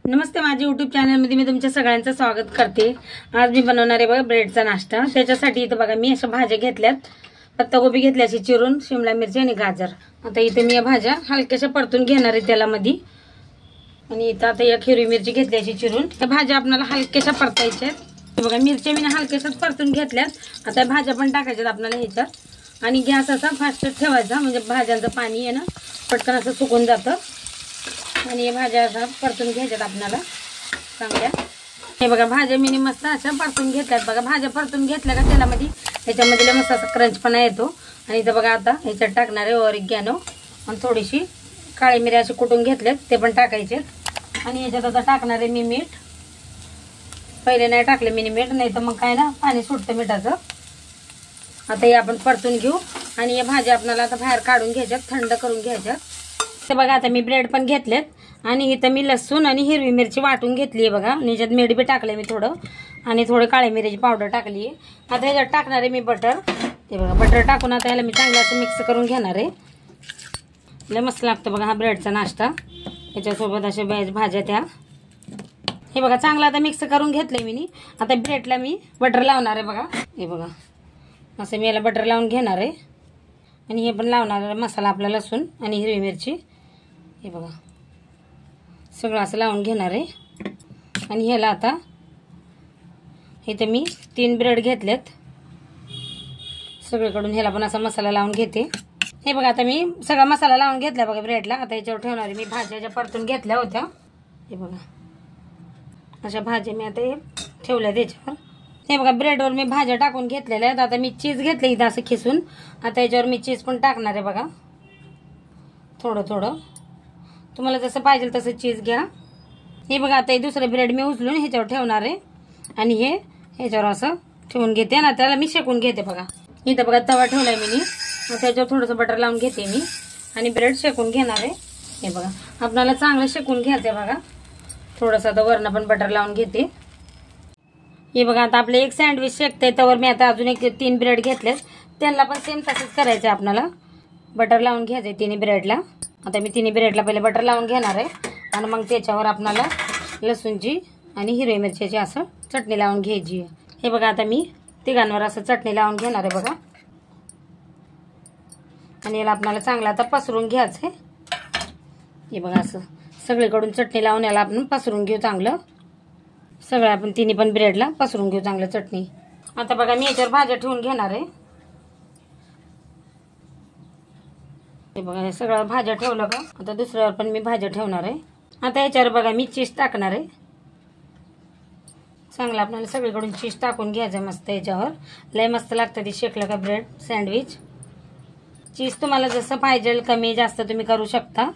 नमस्ते, माझे यूट्यूब चॅनलमध्ये मी तुमच्या सगळ्यांचं स्वागत करते। आज मी बनवणार आहे बघा ब्रेडचा नाश्ता। त्याच्यासाठी इथं बघा मी अशा भाज्या घेतल्यात, पत्तागोबी घेतली अशी चिरून, शिमला मिरची आणि गाजर। आता इथे मी या भाज्या हलक्याशा परतून घेणार आहे तेलामध्ये। आणि इथं आता या हिरवी मिरची घेतली अशी चिरून। त्या भाज्या आपल्याला हलक्याशा परतायच्या आहेत। बघा मिरच्या मी हलक्याशाच परतून घेतल्यात। आता भाज्या पण टाकायच्यात आपल्याला ह्याच्यात आणि गॅस असा फास्ट ठेवायचा, म्हणजे भाज्यांचं पाणी आहे ना पटकन असं सुकून जातं। आणि हे भाज्या असा परतून घ्यायच्यात आपल्याला चांगल्या। हे बघा भाज्या मी मस्त अशा परतून घेतल्यात। बघा भाज्या परतून घेतल्या का तेलामध्ये ह्याच्यामध्ये मस्त असा क्रंचपणा येतो। आणि इथं बघा आता ह्याच्यात टाकणार आहे ऑरिगॅनो आणि थोडीशी काळी मिरी अशी कुटून घेतलेत, ते पण टाकायचे। आणि ह्याच्यात आता टाकणार आहे मी मीठ। पहिले नाही टाकले मी मीठ, नाही तर मग काय ना पाणी सुटतं मिठाचं। आता हे आपण परतून घेऊ आणि या भाज्या आपल्याला आता बाहेर काढून घ्यायच्यात, थंड करून घ्यायच्यात। तर बघा आता मी ब्रेड पण घेतलेत आणि इथं मी लसूण आणि हिरवी मिरची वाटून घेतली आहे बघा। आणि याच्यात मीठ बी टाकले मी थोडं आणि थोडं काळी मिरीची पावडर टाकली आहे। आता ह्याच्यात टाकणार आहे मी बटर। ते बघा बटर टाकून आता याला मी चांगलं असं मिक्स करून घेणार आहे। लय मस्त लागतो बघा हा ब्रेडचा नाश्ता। याच्यासोबत अशा भाज्या त्या हे बघा चांगलं आता मिक्स करून घेतलंय मी। आता ब्रेडला मी बटर लावणार आहे बघा। हे बघा असं मी याला बटर लावून घेणार आहे आणि हे पण लावणार आहे मसाला आपला लसूण आणि हिरवी मिरची। हे बघा सगळं असं लावून घेणार आहे। आणि ह्याला आता इथं मी 3 ब्रेड घेतलेत सगळीकडून, ह्याला पण असा मसाला लावून घेते। हे बघा आता मी सगळा मसाला लावून घेतला बघा ब्रेडला। आता याच्यावर ठेवणार आहे मी भाज्या ज्या परतून घेतल्या होत्या। हे बघा अशा भाज्या मी आता ठेवल्या त्याच्यावर। हे बघा ब्रेडवर मी भाज्या टाकून घेतलेल्या आहेत। आता मी चीज घेतलं इथं असं खिसून, आता याच्यावर मी चीज पण टाकणार आहे बघा थोडं थोडं, तुम्हाला जसं पाहिजे तसं चीज घ्या। हे बघा आता हे दुसरं ब्रेड मी उचलून ह्याच्यावर ठेवणार आहे आणि हे ह्याच्यावर असं ठेवून घेते ना, त्याला मी शेकून घेते बघा। इथं बघा तवा ठेवलाय मी, त्याच्यावर थोडंसं बटर लावून घेते मी आणि ब्रेड शेकून घेणार आहे। हे बघा आपल्याला चांगलं शेकून घ्यायचं बघा, थोडंसं आता वरनं पण बटर लावून घेते। हे बघा आता आपले एक सँडविच शेकते, त्यावर मी आता अजून 3 ब्रेड घेतलेत, त्यांना पण सेम तसंच करायचं आपल्याला, बटर लावून घ्यायचं 3 ब्रेडला। आता मी 3 ब्रेडला पहिले बटर लावून घेणार आहे आणि मग त्याच्यावर आपल्याला लसूणची आणि हिरवी मिरच्याची असं चटणी लावून घ्यायची। हे बघा आता मी तिघांवर असं चटणी लावून घेणार आहे बघा। आणि याला आपल्याला चांगलं आता पसरून घ्यायचं आहे। हे बघा असं सगळीकडून चटणी लावून याला आपण पसरून घेऊ चांगलं, सगळं आपण 3 पण ब्रेडला पसरून घेऊ चांगलं चटणी। आता बघा मी याच्यावर भाज्या ठेवून घेणार आहे। हे बघा हे सगळं भाज्या ठेवलं का आता दुसऱ्यावर पण मी भाज्या ठेवणार आहे। आता याच्यावर बघा मी चीज टाकणार आहे चांगलं, आपल्याला सगळीकडून चीज टाकून घ्यायचं मस्त याच्यावर। लय मस्त लागतं ते शेकलं का ब्रेड सँडविच। चीज तुम्हाला जसं पाहिजे कमी जास्त तुम्ही करू शकता।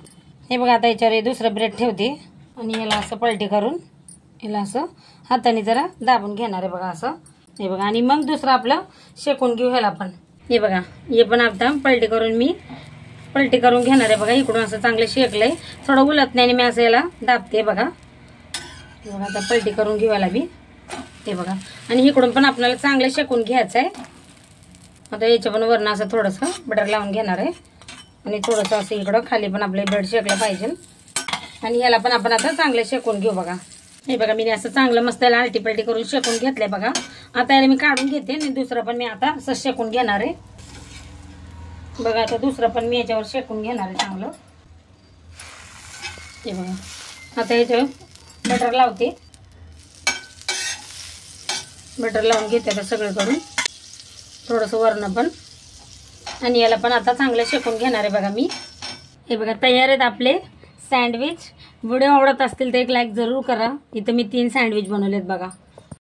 हे बघा आता याच्यावर हे दुसरं ब्रेड ठेवते आणि याला असं पलटी करून याला असं हाताने जरा दाबून घेणार आहे बघा असं। हे बघा आणि मग दुसरं आपलं शेकून घेऊ ह्याला पण। हे बघा हे पण आता पलटी करून घेणार आहे बघा। इकडून असं चांगलं शेकलंय, थोडं उलट नाही मी असं याला दाबते बघा। हे बघा आता पलटी करून घेवायला बी। हे बघा आणि इकडून पण आपल्याला चांगलं शेकून घ्यायचं आहे। आता याच्या पण वरनं असं थोडंसं बटर लावून घेणार आहे आणि थोडंसं असं इकडं खाली पण आपले ब्रेड शेकलं पाहिजे। आणि याला पण आपण आता चांगलं शेकून घेऊ बघा। हे बघा मी असं चांगलं मस्त याला आलटी पलटी करून शेकून घेतलंय बघा। आता याला मी काढून घेते आणि दुसरं पण मी आता असं शेकून घेणार आहे बघा। आता दुसरं पण मी याच्यावर शेकून घेणार आहे चांगलं। हे बघा आता याच्यावर बटर लावते, बटर लावून घेते आता सगळीकडून थोडंसं वरनं पण। आणि याला पण आता चांगलं शेकून घेणार आहे बघा मी। हे बघा तयार आहेत आपले सँडविच। व्हिडिओ आवडत असतील तर एक लाईक जरूर करा। इथं मी 3 सँडविच बनवलेत बघा।